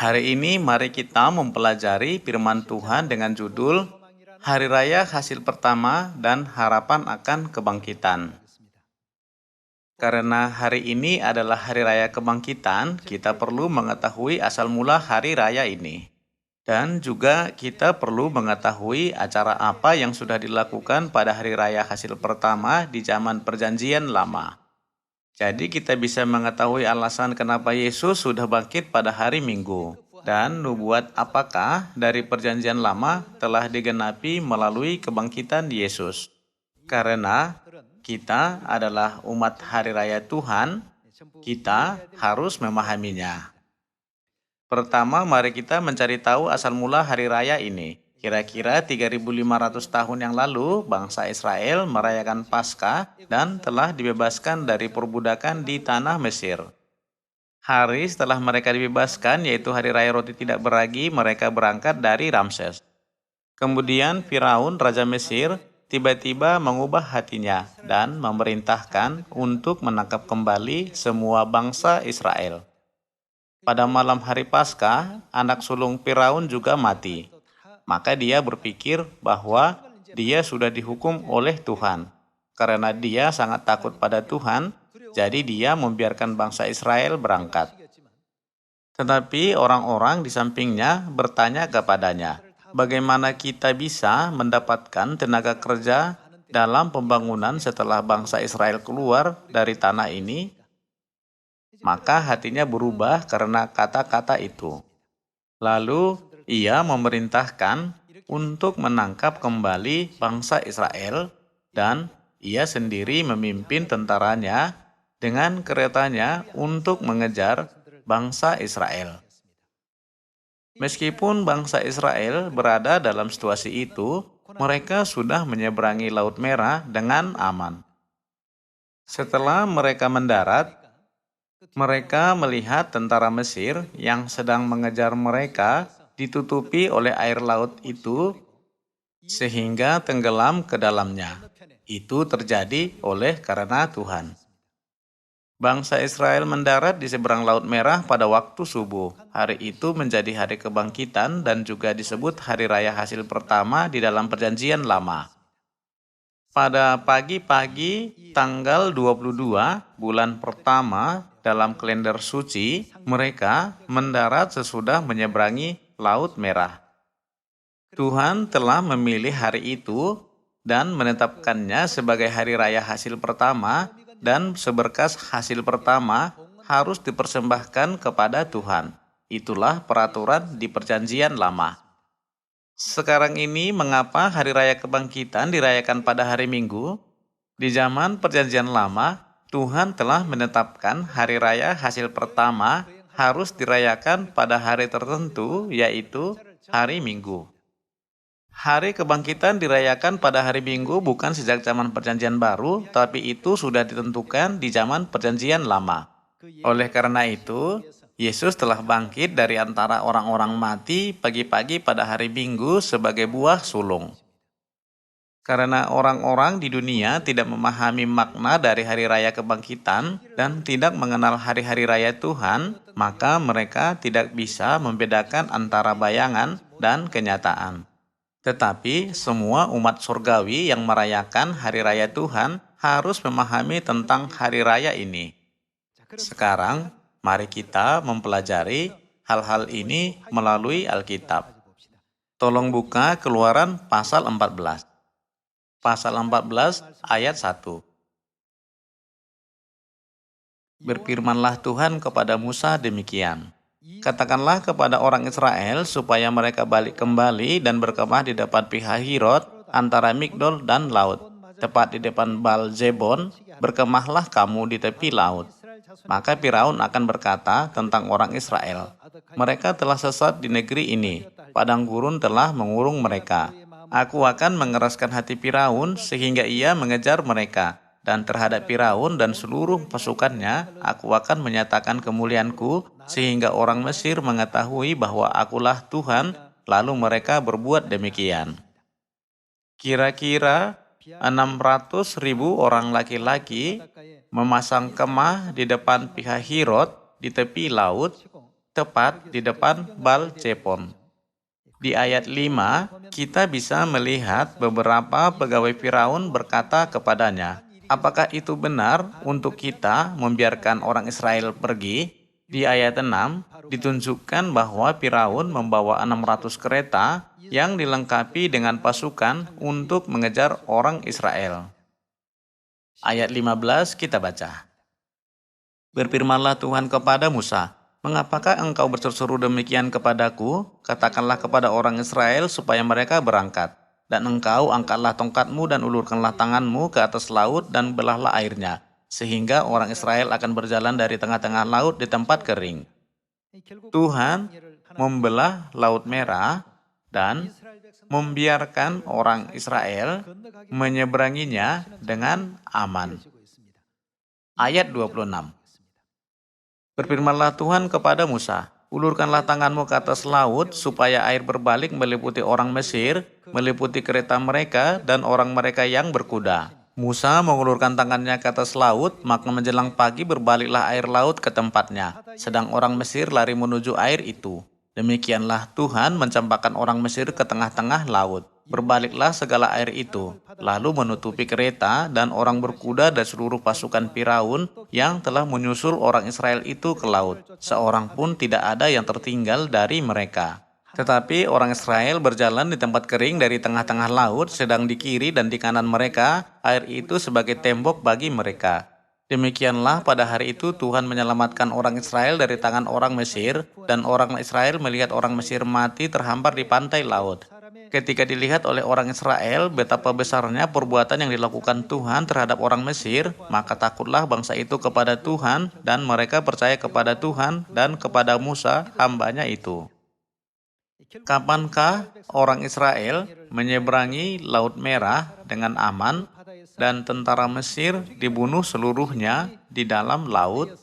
Hari ini mari kita mempelajari firman Tuhan dengan judul Hari Raya Hasil Pertama dan Harapan akan Kebangkitan. Karena hari ini adalah Hari Raya Kebangkitan, kita perlu mengetahui asal mula hari raya ini. Dan juga kita perlu mengetahui acara apa yang sudah dilakukan pada Hari Raya Hasil Pertama di zaman Perjanjian Lama. Jadi kita bisa mengetahui alasan kenapa Yesus sudah bangkit pada hari Minggu. Dan nubuat apakah dari Perjanjian Lama telah digenapi melalui kebangkitan Yesus. Karena kita adalah umat hari raya Tuhan, kita harus memahaminya. Pertama, mari kita mencari tahu asal mula hari raya ini. Kira-kira 3.500 tahun yang lalu, bangsa Israel merayakan Paskah dan telah dibebaskan dari perbudakan di tanah Mesir. Hari setelah mereka dibebaskan, yaitu Hari Raya Roti Tidak Beragi, mereka berangkat dari Ramses. Kemudian Firaun, Raja Mesir, tiba-tiba mengubah hatinya dan memerintahkan untuk menangkap kembali semua bangsa Israel. Pada malam hari Paskah, anak sulung Firaun juga mati. Maka dia berpikir bahwa dia sudah dihukum oleh Tuhan. Karena dia sangat takut pada Tuhan, jadi dia membiarkan bangsa Israel berangkat. Tetapi orang-orang di sampingnya bertanya kepadanya, bagaimana kita bisa mendapatkan tenaga kerja dalam pembangunan setelah bangsa Israel keluar dari tanah ini? Maka hatinya berubah karena kata-kata itu. Lalu ia memerintahkan untuk menangkap kembali bangsa Israel dan ia sendiri memimpin tentaranya dengan keretanya untuk mengejar bangsa Israel. Meskipun bangsa Israel berada dalam situasi itu, mereka sudah menyeberangi Laut Merah dengan aman. Setelah mereka mendarat, mereka melihat tentara Mesir yang sedang mengejar mereka ditutupi oleh air laut itu sehingga tenggelam ke dalamnya. Itu terjadi oleh karena Tuhan. Bangsa Israel mendarat di seberang Laut Merah pada waktu subuh. Hari itu menjadi hari kebangkitan dan juga disebut Hari Raya Hasil Pertama di dalam Perjanjian Lama. Pada pagi-pagi tanggal 22 bulan pertama dalam kalender suci, mereka mendarat sesudah menyeberangi Laut Merah. Tuhan telah memilih hari itu dan menetapkannya sebagai hari raya hasil pertama, dan seberkas hasil pertama harus dipersembahkan kepada Tuhan. Itulah peraturan di Perjanjian Lama. Sekarang ini mengapa Hari Raya Kebangkitan dirayakan pada hari Minggu? Di zaman Perjanjian Lama, Tuhan telah menetapkan hari raya hasil pertama harus dirayakan pada hari tertentu, yaitu hari Minggu. Hari Kebangkitan dirayakan pada hari Minggu bukan sejak zaman Perjanjian Baru, tapi itu sudah ditentukan di zaman Perjanjian Lama. Oleh karena itu, Yesus telah bangkit dari antara orang-orang mati pagi-pagi pada hari Minggu sebagai buah sulung. Karena orang-orang di dunia tidak memahami makna dari hari raya kebangkitan dan tidak mengenal hari-hari raya Tuhan, maka mereka tidak bisa membedakan antara bayangan dan kenyataan. Tetapi semua umat surgawi yang merayakan hari raya Tuhan harus memahami tentang hari raya ini. Sekarang, mari kita mempelajari hal-hal ini melalui Alkitab. Tolong buka Keluaran pasal 14. Pasal 14 ayat 1. Berfirmanlah Tuhan kepada Musa demikian. Katakanlah kepada orang Israel supaya mereka balik kembali dan berkemah di depan Pihahirot antara Migdol dan laut. Tepat di depan Baal-Zebon, berkemahlah kamu di tepi laut. Maka Firaun akan berkata tentang orang Israel, mereka telah sesat di negeri ini, padang gurun telah mengurung mereka. Aku akan mengeraskan hati Firaun sehingga ia mengejar mereka, dan terhadap Firaun dan seluruh pasukannya, aku akan menyatakan kemuliaanku sehingga orang Mesir mengetahui bahwa akulah Tuhan, lalu mereka berbuat demikian. Kira-kira 600.000 orang laki-laki memasang kemah di depan Pihahirot di tepi laut tepat di depan Baal Zefon. Di ayat 5, kita bisa melihat beberapa pegawai Firaun berkata kepadanya, "Apakah itu benar untuk kita membiarkan orang Israel pergi?" Di ayat 6, ditunjukkan bahwa Firaun membawa 600 kereta yang dilengkapi dengan pasukan untuk mengejar orang Israel. Ayat 15 kita baca. Berfirmanlah Tuhan kepada Musa, "Mengapakah engkau berseru demikian kepadaku? Katakanlah kepada orang Israel supaya mereka berangkat. Dan engkau angkatlah tongkatmu dan ulurkanlah tanganmu ke atas laut dan belahlah airnya, sehingga orang Israel akan berjalan dari tengah-tengah laut di tempat kering." Tuhan membelah Laut Merah dan membiarkan orang Israel menyeberanginya dengan aman. Ayat 26. Berfirmanlah Tuhan kepada Musa, "Ulurkanlah tanganmu ke atas laut, supaya air berbalik meliputi orang Mesir, meliputi kereta mereka, dan orang mereka yang berkuda." Musa mengulurkan tangannya ke atas laut, maka menjelang pagi berbaliklah air laut ke tempatnya, sedang orang Mesir lari menuju air itu. Demikianlah Tuhan mencampakkan orang Mesir ke tengah-tengah laut. Berbaliklah segala air itu, lalu menutupi kereta dan orang berkuda dan seluruh pasukan Firaun yang telah menyusul orang Israel itu ke laut. Seorang pun tidak ada yang tertinggal dari mereka. Tetapi orang Israel berjalan di tempat kering dari tengah-tengah laut, sedang di kiri dan di kanan mereka, air itu sebagai tembok bagi mereka. Demikianlah pada hari itu Tuhan menyelamatkan orang Israel dari tangan orang Mesir, dan orang Israel melihat orang Mesir mati terhampar di pantai laut. Ketika dilihat oleh orang Israel betapa besarnya perbuatan yang dilakukan Tuhan terhadap orang Mesir, maka takutlah bangsa itu kepada Tuhan, dan mereka percaya kepada Tuhan dan kepada Musa, hambanya itu. Kapankah orang Israel menyeberangi Laut Merah dengan aman dan tentara Mesir dibunuh seluruhnya di dalam laut?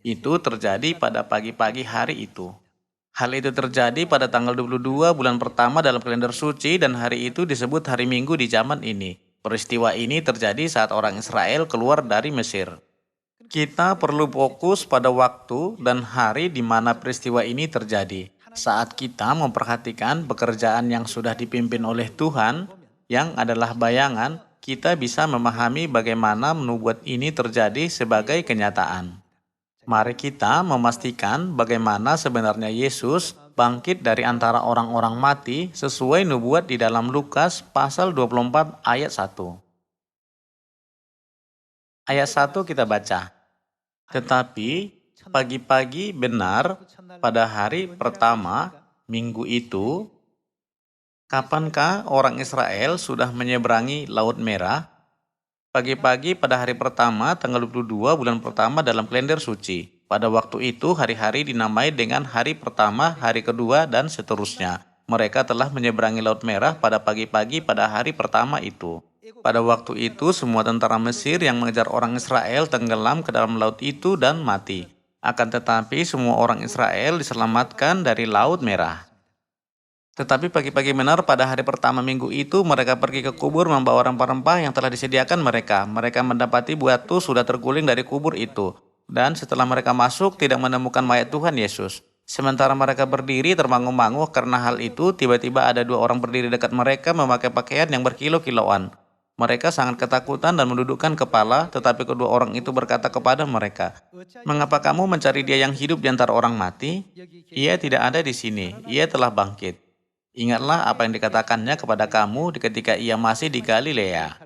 Itu terjadi pada pagi-pagi hari itu. Hal itu terjadi pada tanggal 22 bulan pertama dalam kalender suci, dan hari itu disebut hari Minggu di zaman ini. Peristiwa ini terjadi saat orang Israel keluar dari Mesir. Kita perlu fokus pada waktu dan hari di mana peristiwa ini terjadi. Saat kita memperhatikan pekerjaan yang sudah dipimpin oleh Tuhan, yang adalah bayangan, kita bisa memahami bagaimana nubuat ini terjadi sebagai kenyataan. Mari kita memastikan bagaimana sebenarnya Yesus bangkit dari antara orang-orang mati sesuai nubuat di dalam Lukas pasal 24 ayat 1. Ayat 1 kita baca. Tetapi pagi-pagi benar pada hari pertama minggu itu, kapankah orang Israel sudah menyeberangi Laut Merah? Pagi-pagi pada hari pertama tanggal 22 bulan pertama dalam kalender suci. Pada waktu itu hari-hari dinamai dengan hari pertama, hari kedua, dan seterusnya. Mereka telah menyeberangi Laut Merah pada pagi-pagi pada hari pertama itu. Pada waktu itu semua tentara Mesir yang mengejar orang Israel tenggelam ke dalam laut itu dan mati. Akan tetapi semua orang Israel diselamatkan dari Laut Merah. Tetapi pagi-pagi benar pada hari pertama minggu itu mereka pergi ke kubur membawa rempah-rempah yang telah disediakan mereka. Mereka mendapati batu sudah terguling dari kubur itu. Dan setelah mereka masuk tidak menemukan mayat Tuhan Yesus. Sementara mereka berdiri termangu-mangu karena hal itu, tiba-tiba ada dua orang berdiri dekat mereka memakai pakaian yang berkilo-kiloan. Mereka sangat ketakutan dan mendudukkan kepala, tetapi kedua orang itu berkata kepada mereka, "Mengapa kamu mencari dia yang hidup di antara orang mati? Ia tidak ada di sini, ia telah bangkit. Ingatlah apa yang dikatakannya kepada kamu ketika ia masih di Galilea,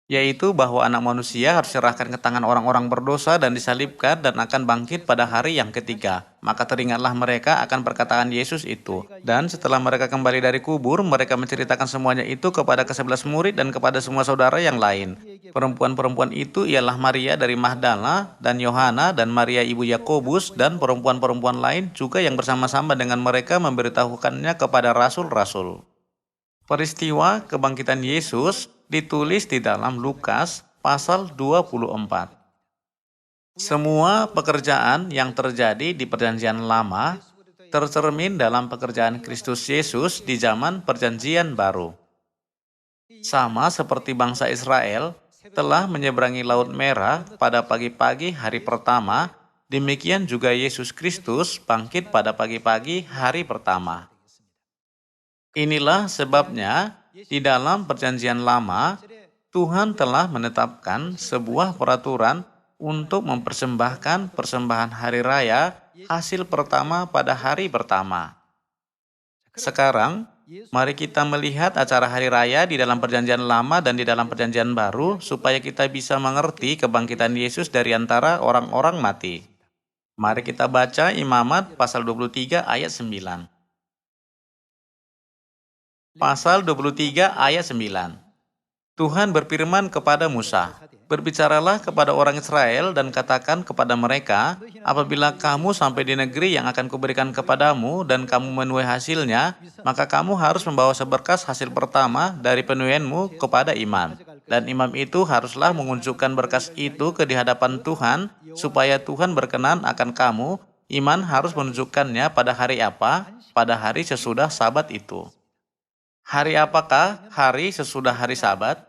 yaitu bahwa anak manusia harus diserahkan ke tangan orang-orang berdosa dan disalibkan dan akan bangkit pada hari yang ketiga." Maka teringatlah mereka akan perkataan Yesus itu. Dan setelah mereka kembali dari kubur, mereka menceritakan semuanya itu kepada ke-11 murid dan kepada semua saudara yang lain. Perempuan-perempuan itu ialah Maria dari Magdala dan Yohana dan Maria ibu Yakobus dan perempuan-perempuan lain juga yang bersama-sama dengan mereka memberitahukannya kepada rasul-rasul. Peristiwa kebangkitan Yesus ditulis di dalam Lukas pasal 24. Semua pekerjaan yang terjadi di Perjanjian Lama tercermin dalam pekerjaan Kristus Yesus di zaman Perjanjian Baru. Sama seperti bangsa Israel telah menyeberangi Laut Merah pada pagi-pagi hari pertama, Demikian juga Yesus Kristus bangkit pada pagi-pagi hari pertama. Inilah sebabnya di dalam Perjanjian Lama, Tuhan telah menetapkan sebuah peraturan untuk mempersembahkan persembahan hari raya hasil pertama pada hari pertama. Sekarang, mari kita melihat acara hari raya di dalam Perjanjian Lama dan di dalam Perjanjian Baru supaya kita bisa mengerti kebangkitan Yesus dari antara orang-orang mati. Mari kita baca Imamat pasal 23 ayat 9. Pasal 23 ayat 9. Tuhan berfirman kepada Musa, "Berbicaralah kepada orang Israel dan katakan kepada mereka, apabila kamu sampai di negeri yang akan kuberikan kepadamu dan kamu menuai hasilnya, maka kamu harus membawa seberkas hasil pertama dari penuaianmu kepada imam. Dan imam itu haruslah mengunjukkan berkas itu ke di hadapan Tuhan, supaya Tuhan berkenan akan kamu. Iman harus menunjukkannya pada hari apa? Pada hari sesudah Sabat itu." Hari apakah hari sesudah hari Sabat?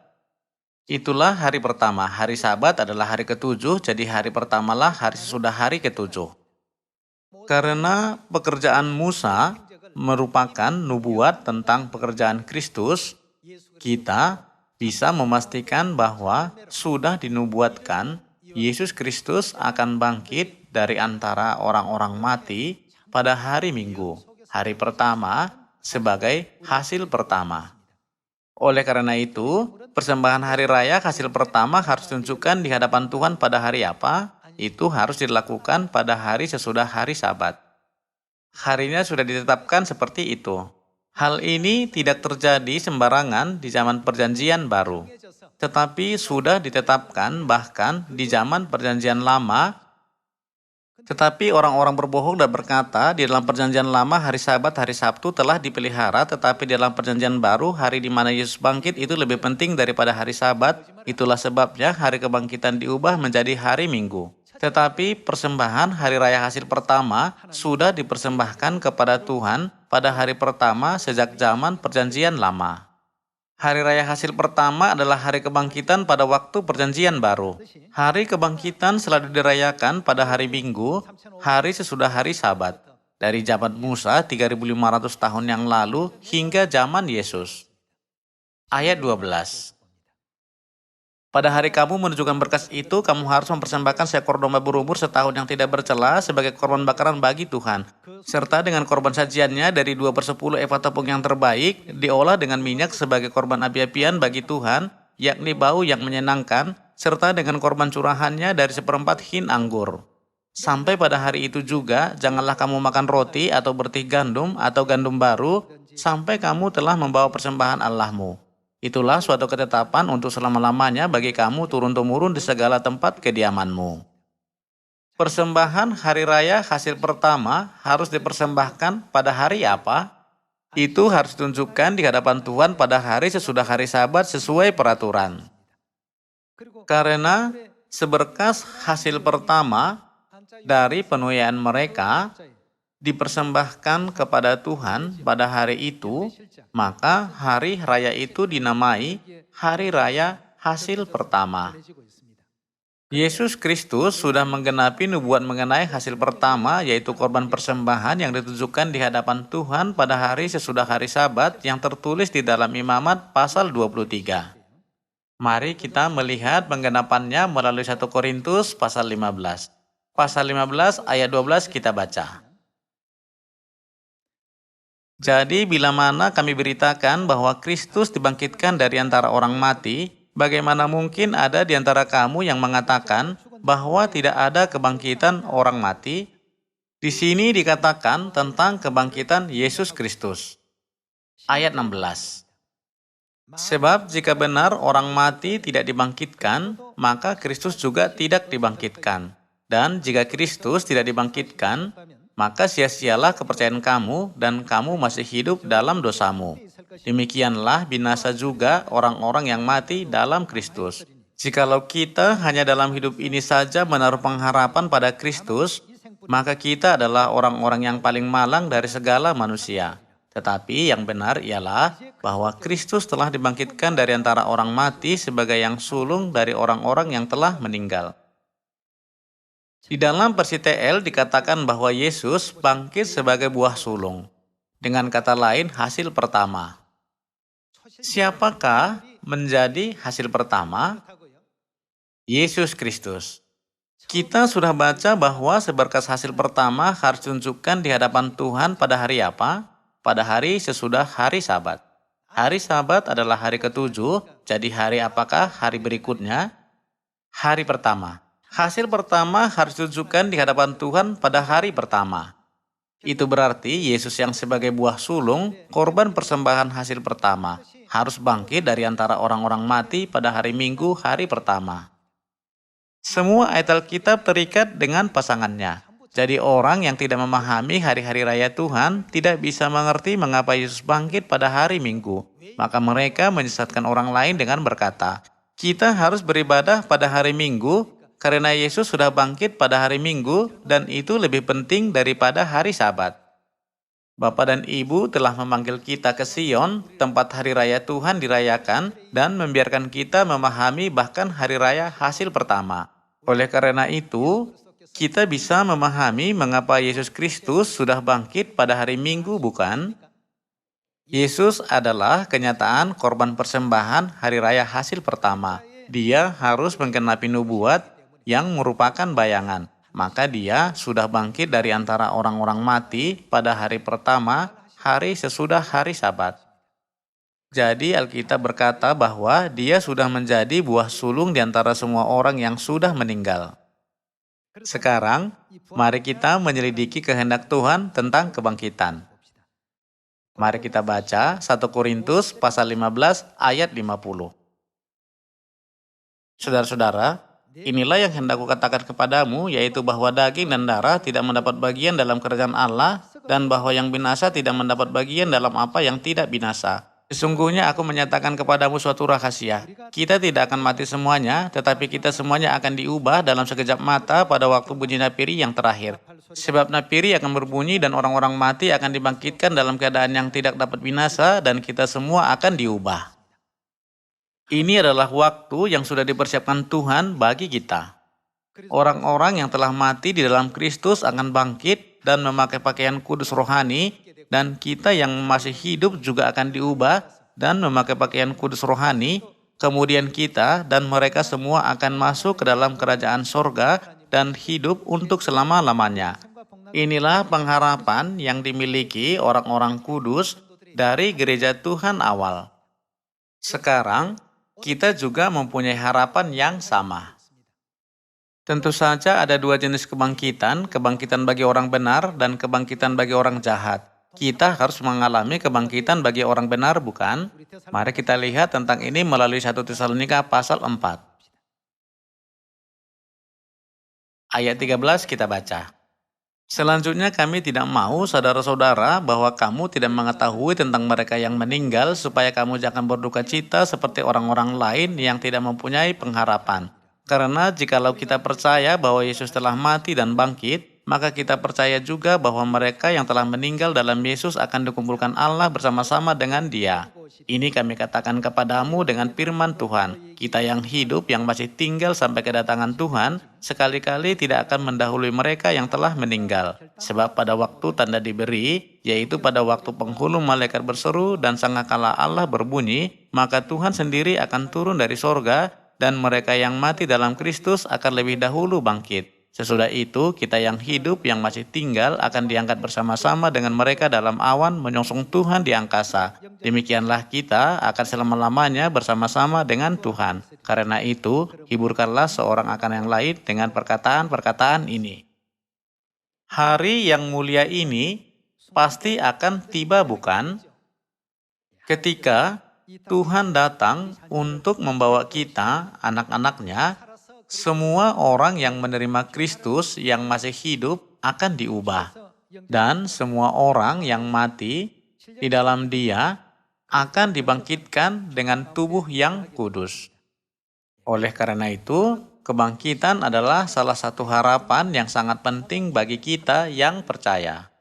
Itulah hari pertama. Hari Sabat adalah hari ketujuh, jadi hari pertamalah hari sesudah hari ketujuh. Karena pekerjaan Musa merupakan nubuat tentang pekerjaan Kristus, kita bisa memastikan bahwa sudah dinubuatkan Yesus Kristus akan bangkit dari antara orang-orang mati pada hari Minggu, hari pertama, sebagai hasil pertama. Oleh karena itu, persembahan hari raya hasil pertama harus ditunjukkan di hadapan Tuhan pada hari apa? Itu harus dilakukan pada hari sesudah hari Sabat. Harinya sudah ditetapkan seperti itu. Hal ini tidak terjadi sembarangan di zaman Perjanjian Baru, tetapi sudah ditetapkan bahkan di zaman Perjanjian Lama. Tetapi orang-orang berbohong dan berkata, di dalam Perjanjian Lama hari Sabat, hari Sabtu telah dipelihara, tetapi di dalam Perjanjian Baru hari di mana Yesus bangkit itu lebih penting daripada hari Sabat. Itulah sebabnya hari kebangkitan diubah menjadi hari Minggu. Tetapi persembahan hari raya hasil pertama sudah dipersembahkan kepada Tuhan pada hari pertama sejak zaman Perjanjian Lama. Hari raya hasil pertama adalah hari kebangkitan pada waktu Perjanjian Baru. Hari kebangkitan selalu dirayakan pada hari Minggu, hari sesudah hari Sabat. Dari zaman Musa 3.500 tahun yang lalu hingga zaman Yesus. Ayat 12. Pada hari kamu menunjukkan berkas itu, kamu harus mempersembahkan seekor domba berumur setahun yang tidak bercela sebagai korban bakaran bagi Tuhan. Serta dengan korban sajiannya dari 2/10 eva tepung yang terbaik, diolah dengan minyak sebagai korban api-apian bagi Tuhan, yakni bau yang menyenangkan, serta dengan korban curahannya dari 1/4 hin anggur. Sampai pada hari itu juga, janganlah kamu makan roti atau bertih gandum atau gandum baru, sampai kamu telah membawa persembahan Allahmu. Itulah suatu ketetapan untuk selama-lamanya bagi kamu turun-temurun di segala tempat kediamanmu. Persembahan hari raya hasil pertama harus dipersembahkan pada hari apa? Itu harus ditunjukkan di hadapan Tuhan pada hari sesudah hari Sabat sesuai peraturan. Karena seberkas hasil pertama dari penuaian mereka dipersembahkan kepada Tuhan pada hari itu, maka hari raya itu dinamai hari raya hasil pertama. Yesus Kristus sudah menggenapi nubuat mengenai hasil pertama, yaitu korban persembahan yang ditujukan di hadapan Tuhan pada hari sesudah hari Sabat yang tertulis di dalam Imamat pasal 23. Mari kita melihat penggenapannya melalui 1 Korintus pasal 15. Pasal 15 ayat 12 kita baca. Jadi bila mana kami beritakan bahwa Kristus dibangkitkan dari antara orang mati, bagaimana mungkin ada di antara kamu yang mengatakan bahwa tidak ada kebangkitan orang mati? Di sini dikatakan tentang kebangkitan Yesus Kristus. Ayat 16. Sebab jika benar orang mati tidak dibangkitkan, maka Kristus juga tidak dibangkitkan. Dan jika Kristus tidak dibangkitkan, maka sia-sialah kepercayaan kamu dan kamu masih hidup dalam dosamu. Demikianlah binasa juga orang-orang yang mati dalam Kristus. Jikalau kita hanya dalam hidup ini saja menaruh pengharapan pada Kristus, maka kita adalah orang-orang yang paling malang dari segala manusia. Tetapi yang benar ialah bahwa Kristus telah dibangkitkan dari antara orang mati sebagai yang sulung dari orang-orang yang telah meninggal. Di dalam versi TL dikatakan bahwa Yesus bangkit sebagai buah sulung. Dengan kata lain, hasil pertama. Siapakah menjadi hasil pertama? Yesus Kristus. Kita sudah baca bahwa seberkas hasil pertama harus ditunjukkan di hadapan Tuhan pada hari apa? Pada hari sesudah hari Sabat. Hari Sabat adalah hari ketujuh, jadi hari apakah hari berikutnya? Hari pertama. Hasil pertama harus ditunjukkan di hadapan Tuhan pada hari pertama. Itu berarti Yesus yang sebagai buah sulung, korban persembahan hasil pertama, harus bangkit dari antara orang-orang mati pada hari Minggu hari pertama. Semua ayat Alkitab terikat dengan pasangannya. Jadi orang yang tidak memahami hari-hari raya Tuhan tidak bisa mengerti mengapa Yesus bangkit pada hari Minggu. Maka mereka menyesatkan orang lain dengan berkata, kita harus beribadah pada hari Minggu karena Yesus sudah bangkit pada hari Minggu dan itu lebih penting daripada hari Sabat. Bapak dan Ibu telah memanggil kita ke Sion, tempat hari raya Tuhan dirayakan, dan membiarkan kita memahami bahkan hari raya hasil pertama. Oleh karena itu, kita bisa memahami mengapa Yesus Kristus sudah bangkit pada hari Minggu, bukan? Yesus adalah kenyataan korban persembahan hari raya hasil pertama. Dia harus menggenapi nubuat yang merupakan bayangan. Maka dia sudah bangkit dari antara orang-orang mati pada hari pertama, hari sesudah hari Sabat. Jadi Alkitab berkata bahwa dia sudah menjadi buah sulung di antara semua orang yang sudah meninggal. Sekarang, mari kita menyelidiki kehendak Tuhan tentang kebangkitan. Mari kita baca 1 Korintus pasal 15 ayat 50. Saudara-saudara, inilah yang hendak kukatakan kepadamu, yaitu bahwa daging dan darah tidak mendapat bagian dalam kerajaan Allah, dan bahwa yang binasa tidak mendapat bagian dalam apa yang tidak binasa. Sesungguhnya aku menyatakan kepadamu suatu rahasia. Kita tidak akan mati semuanya, tetapi kita semuanya akan diubah dalam sekejap mata pada waktu bunyi napiri yang terakhir. Sebab napiri akan berbunyi dan orang-orang mati akan dibangkitkan dalam keadaan yang tidak dapat binasa, dan kita semua akan diubah. Ini adalah waktu yang sudah dipersiapkan Tuhan bagi kita. Orang-orang yang telah mati di dalam Kristus akan bangkit dan memakai pakaian kudus rohani, dan kita yang masih hidup juga akan diubah dan memakai pakaian kudus rohani. Kemudian kita dan mereka semua akan masuk ke dalam kerajaan sorga dan hidup untuk selama-lamanya. Inilah pengharapan yang dimiliki orang-orang kudus dari gereja Tuhan awal. Sekarang, kita juga mempunyai harapan yang sama. Tentu saja ada dua jenis kebangkitan bagi orang benar dan kebangkitan bagi orang jahat. Kita harus mengalami kebangkitan bagi orang benar, bukan? Mari kita lihat tentang ini melalui 1 Tesalonika pasal 4. Ayat 13 kita baca. Selanjutnya kami tidak mau, saudara-saudara, bahwa kamu tidak mengetahui tentang mereka yang meninggal, supaya kamu jangan berduka cita seperti orang-orang lain yang tidak mempunyai pengharapan. Karena jikalau kita percaya bahwa Yesus telah mati dan bangkit, maka kita percaya juga bahwa mereka yang telah meninggal dalam Yesus akan dikumpulkan Allah bersama-sama dengan Dia. Ini kami katakan kepadamu dengan firman Tuhan. Kita yang hidup, yang masih tinggal sampai kedatangan Tuhan, sekali-kali tidak akan mendahului mereka yang telah meninggal. Sebab pada waktu tanda diberi, yaitu pada waktu penghulu malaikat berseru dan sangkakala Allah berbunyi, maka Tuhan sendiri akan turun dari sorga, dan mereka yang mati dalam Kristus akan lebih dahulu bangkit. Sesudah itu, kita yang hidup, yang masih tinggal, akan diangkat bersama-sama dengan mereka dalam awan menyongsong Tuhan di angkasa. Demikianlah kita akan selama-lamanya bersama-sama dengan Tuhan. Karena itu, hiburkanlah seorang akan yang lain dengan perkataan-perkataan ini. Hari yang mulia ini pasti akan tiba, bukan? Ketika Tuhan datang untuk membawa kita, anak-anaknya, semua orang yang menerima Kristus yang masih hidup akan diubah. Dan semua orang yang mati di dalam Dia akan dibangkitkan dengan tubuh yang kudus. Oleh karena itu, kebangkitan adalah salah satu harapan yang sangat penting bagi kita yang percaya.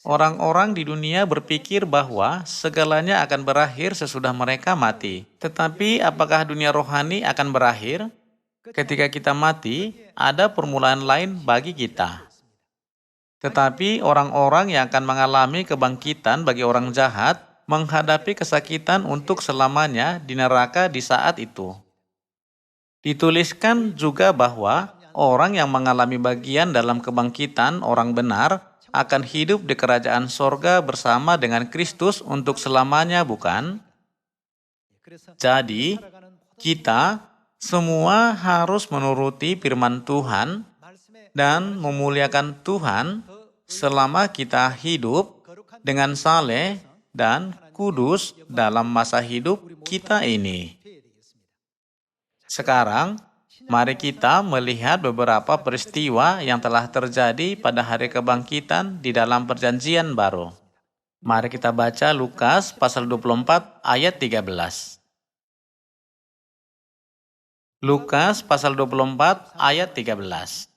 Orang-orang di dunia berpikir bahwa segalanya akan berakhir sesudah mereka mati. Tetapi apakah dunia rohani akan berakhir? Ketika kita mati, ada permulaan lain bagi kita. Tetapi orang-orang yang akan mengalami kebangkitan bagi orang jahat menghadapi kesakitan untuk selamanya di neraka di saat itu. Dituliskan juga bahwa orang yang mengalami bagian dalam kebangkitan orang benar akan hidup di kerajaan sorga bersama dengan Kristus untuk selamanya, bukan? Jadi, kita semua harus menuruti firman Tuhan dan memuliakan Tuhan selama kita hidup dengan saleh dan kudus dalam masa hidup kita ini. Sekarang, mari kita melihat beberapa peristiwa yang telah terjadi pada hari kebangkitan di dalam Perjanjian Baru. Mari kita baca Lukas pasal 24 ayat 13. Lukas pasal 24 ayat 13.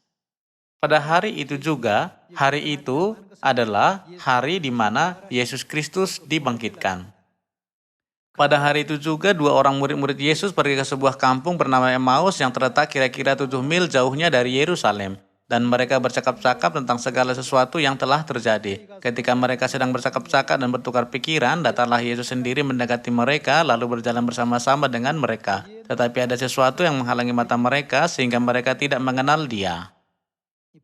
Pada hari itu juga, hari itu adalah hari di mana Yesus Kristus dibangkitkan. Pada hari itu juga dua orang murid-murid Yesus pergi ke sebuah kampung bernama Emmaus yang terletak kira-kira 7 mil jauhnya dari Yerusalem. Dan mereka bercakap-cakap tentang segala sesuatu yang telah terjadi. Ketika mereka sedang bercakap-cakap dan bertukar pikiran, datanglah Yesus sendiri mendekati mereka lalu berjalan bersama-sama dengan mereka. Tetapi ada sesuatu yang menghalangi mata mereka sehingga mereka tidak mengenal Dia.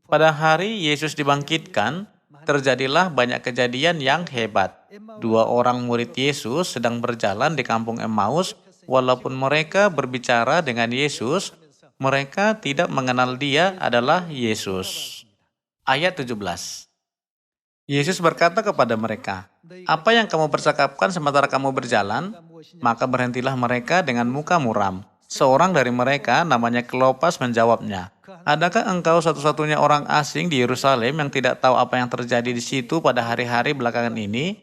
Pada hari Yesus dibangkitkan, terjadilah banyak kejadian yang hebat. Dua orang murid Yesus sedang berjalan di kampung Emmaus. Walaupun mereka berbicara dengan Yesus, mereka tidak mengenal Dia adalah Yesus. Ayat 17. Yesus berkata kepada mereka, "Apa yang kamu percakapkan sementara kamu berjalan?" Maka berhentilah mereka dengan muka muram. Seorang dari mereka, namanya Kleopas, menjawabnya, "Adakah engkau satu-satunya orang asing di Yerusalem yang tidak tahu apa yang terjadi di situ pada hari-hari belakangan ini?"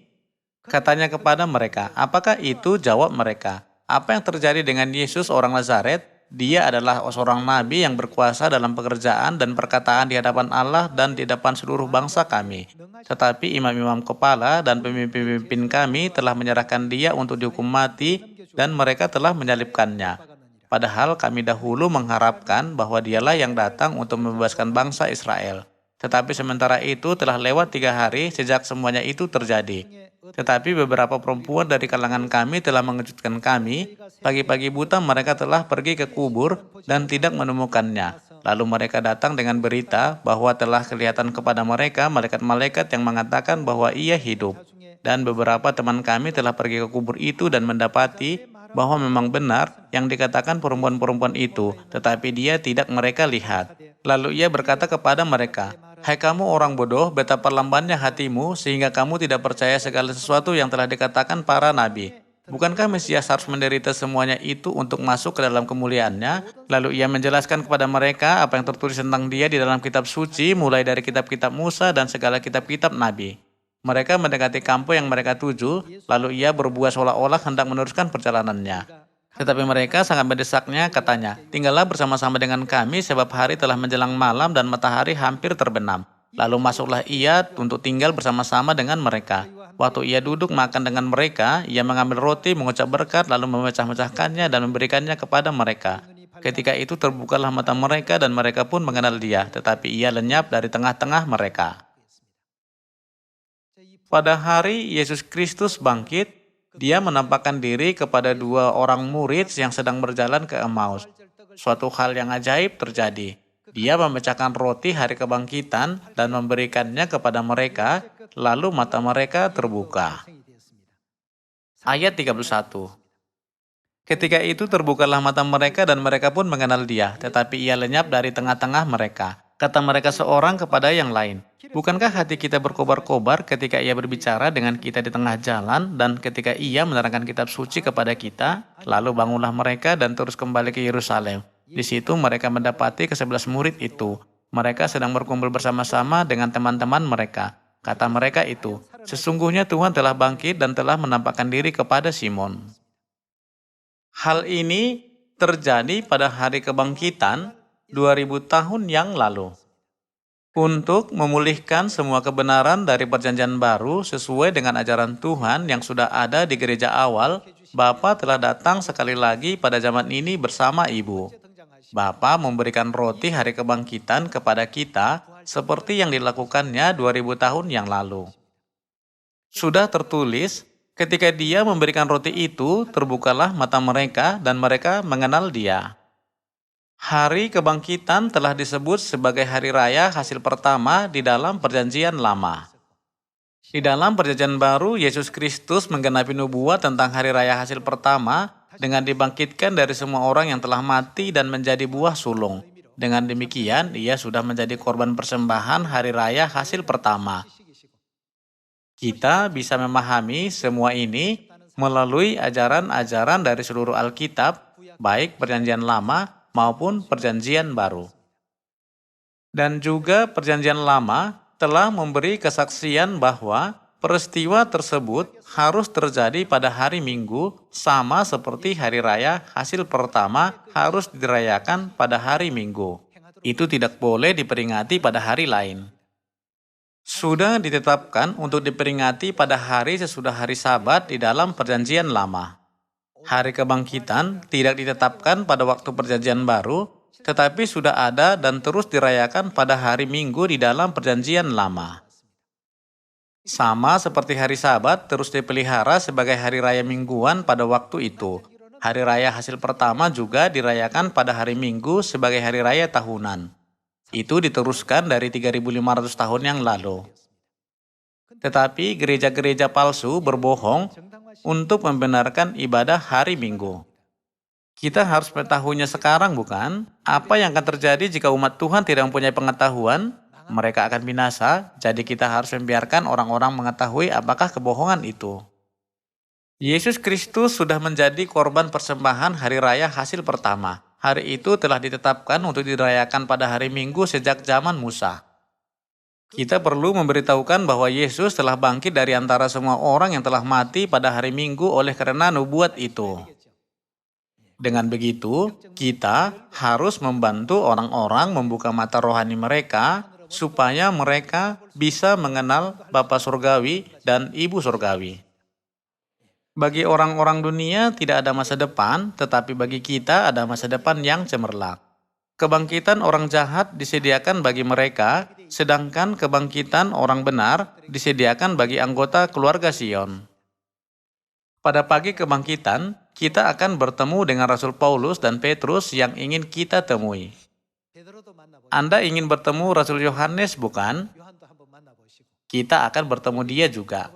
Katanya kepada mereka, "Apakah itu?" Jawab mereka, "Apa yang terjadi dengan Yesus orang Nazaret? Dia adalah seorang nabi yang berkuasa dalam pekerjaan dan perkataan di hadapan Allah dan di hadapan seluruh bangsa kami. Tetapi imam-imam kepala dan pemimpin-pemimpin kami telah menyerahkan dia untuk dihukum mati dan mereka telah menyalibkannya. Padahal kami dahulu mengharapkan bahwa dialah yang datang untuk membebaskan bangsa Israel. Tetapi sementara itu telah lewat 3 hari sejak semuanya itu terjadi. Tetapi beberapa perempuan dari kalangan kami telah mengejutkan kami. Pagi-pagi buta mereka telah pergi ke kubur dan tidak menemukannya. Lalu mereka datang dengan berita bahwa telah kelihatan kepada mereka malaikat-malaikat yang mengatakan bahwa ia hidup. Dan beberapa teman kami telah pergi ke kubur itu dan mendapati bahwa memang benar yang dikatakan perempuan-perempuan itu, tetapi dia tidak mereka lihat. Lalu ia berkata kepada mereka, "Hai kamu orang bodoh, betapa lambannya hatimu sehingga kamu tidak percaya segala sesuatu yang telah dikatakan para nabi. Bukankah Mesias harus menderita semuanya itu untuk masuk ke dalam kemuliaannya?" Lalu ia menjelaskan kepada mereka apa yang tertulis tentang dia di dalam kitab suci, mulai dari kitab-kitab Musa dan segala kitab-kitab nabi. Mereka mendekati kampung yang mereka tuju, lalu ia berbuat seolah-olah hendak meneruskan perjalanannya. Tetapi mereka sangat mendesaknya, katanya, "Tinggallah bersama-sama dengan kami sebab hari telah menjelang malam dan matahari hampir terbenam." Lalu masuklah ia untuk tinggal bersama-sama dengan mereka. Waktu ia duduk makan dengan mereka, ia mengambil roti, mengucap berkat, lalu memecah-mecahkannya dan memberikannya kepada mereka. Ketika itu terbukalah mata mereka dan mereka pun mengenal dia, tetapi ia lenyap dari tengah-tengah mereka. Pada hari Yesus Kristus bangkit, dia menampakkan diri kepada dua orang murid yang sedang berjalan ke Emmaus. Suatu hal yang ajaib terjadi. Dia memecahkan roti hari kebangkitan dan memberikannya kepada mereka, lalu mata mereka terbuka. Ayat 31. Ketika itu terbukalah mata mereka dan mereka pun mengenal dia, tetapi ia lenyap dari tengah-tengah mereka. Kata mereka seorang kepada yang lain, "Bukankah hati kita berkobar-kobar ketika ia berbicara dengan kita di tengah jalan dan ketika ia menerangkan kitab suci kepada kita?" Lalu bangunlah mereka dan terus kembali ke Yerusalem. Di situ mereka mendapati ke-11 murid itu. Mereka sedang berkumpul bersama-sama dengan teman-teman mereka. Kata mereka itu, "Sesungguhnya Tuhan telah bangkit dan telah menampakkan diri kepada Simon." Hal ini terjadi pada hari kebangkitan 2000 tahun yang lalu. Untuk memulihkan semua kebenaran dari perjanjian baru sesuai dengan ajaran Tuhan yang sudah ada di gereja awal, Bapa telah datang sekali lagi pada zaman ini bersama Ibu. Bapa memberikan roti hari kebangkitan kepada kita seperti yang dilakukannya 2000 tahun yang lalu. Sudah tertulis, ketika Dia memberikan roti itu, terbukalah mata mereka dan mereka mengenal Dia. Hari kebangkitan telah disebut sebagai hari raya hasil pertama di dalam Perjanjian Lama. Di dalam Perjanjian Baru, Yesus Kristus menggenapi nubuat tentang hari raya hasil pertama dengan dibangkitkan dari semua orang yang telah mati dan menjadi buah sulung. Dengan demikian, Ia sudah menjadi korban persembahan hari raya hasil pertama. Kita bisa memahami semua ini melalui ajaran-ajaran dari seluruh Alkitab, baik Perjanjian Lama maupun Perjanjian Baru. Dan juga Perjanjian Lama telah memberi kesaksian bahwa peristiwa tersebut harus terjadi pada hari Minggu, sama seperti hari raya hasil pertama harus dirayakan pada hari Minggu. Itu tidak boleh diperingati pada hari lain. Sudah ditetapkan untuk diperingati pada hari sesudah hari Sabat di dalam Perjanjian Lama. Hari kebangkitan tidak ditetapkan pada waktu Perjanjian Baru, tetapi sudah ada dan terus dirayakan pada hari Minggu di dalam Perjanjian Lama. Sama seperti hari Sabat terus dipelihara sebagai hari raya mingguan pada waktu itu. Hari raya hasil pertama juga dirayakan pada hari Minggu sebagai hari raya tahunan. Itu diteruskan dari 3.500 tahun yang lalu. Tetapi gereja-gereja palsu berbohong untuk membenarkan ibadah hari Minggu. Kita harus mengetahuinya sekarang, bukan? Apa yang akan terjadi jika umat Tuhan tidak mempunyai pengetahuan? Mereka akan binasa, jadi kita harus membiarkan orang-orang mengetahui apakah kebohongan itu. Yesus Kristus sudah menjadi korban persembahan hari raya hasil pertama. Hari itu telah ditetapkan untuk dirayakan pada hari Minggu sejak zaman Musa. Kita perlu memberitahukan bahwa Yesus telah bangkit dari antara semua orang yang telah mati pada hari Minggu oleh karena nubuat itu. Dengan begitu, kita harus membantu orang-orang membuka mata rohani mereka supaya mereka bisa mengenal Bapa Surgawi dan Ibu Surgawi. Bagi orang-orang dunia tidak ada masa depan, tetapi bagi kita ada masa depan yang cemerlang. Kebangkitan orang jahat disediakan bagi mereka, sedangkan kebangkitan orang benar disediakan bagi anggota keluarga Sion. Pada pagi kebangkitan, kita akan bertemu dengan Rasul Paulus dan Petrus yang ingin kita temui. Anda ingin bertemu Rasul Yohanes, bukan? Kita akan bertemu dia juga.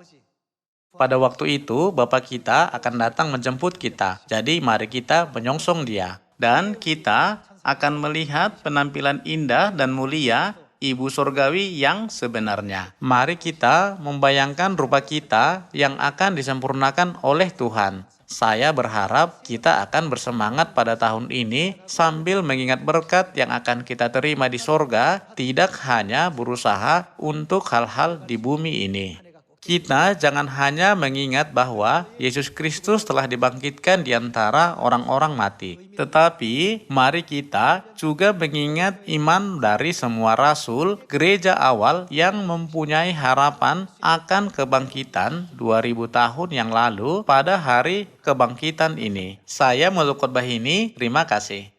Pada waktu itu, Bapa kita akan datang menjemput kita. Jadi mari kita menyongsong dia. Dan kita akan melihat penampilan indah dan mulia Ibu Surgawi yang sebenarnya. Mari kita membayangkan rupa kita yang akan disempurnakan oleh Tuhan. Saya berharap kita akan bersemangat pada tahun ini sambil mengingat berkat yang akan kita terima di sorga, tidak hanya berusaha untuk hal-hal di bumi ini. Kita jangan hanya mengingat bahwa Yesus Kristus telah dibangkitkan di antara orang-orang mati. Tetapi mari kita juga mengingat iman dari semua rasul gereja awal yang mempunyai harapan akan kebangkitan 2000 tahun yang lalu pada hari kebangkitan ini. Saya Muluk Khotbah ini, terima kasih.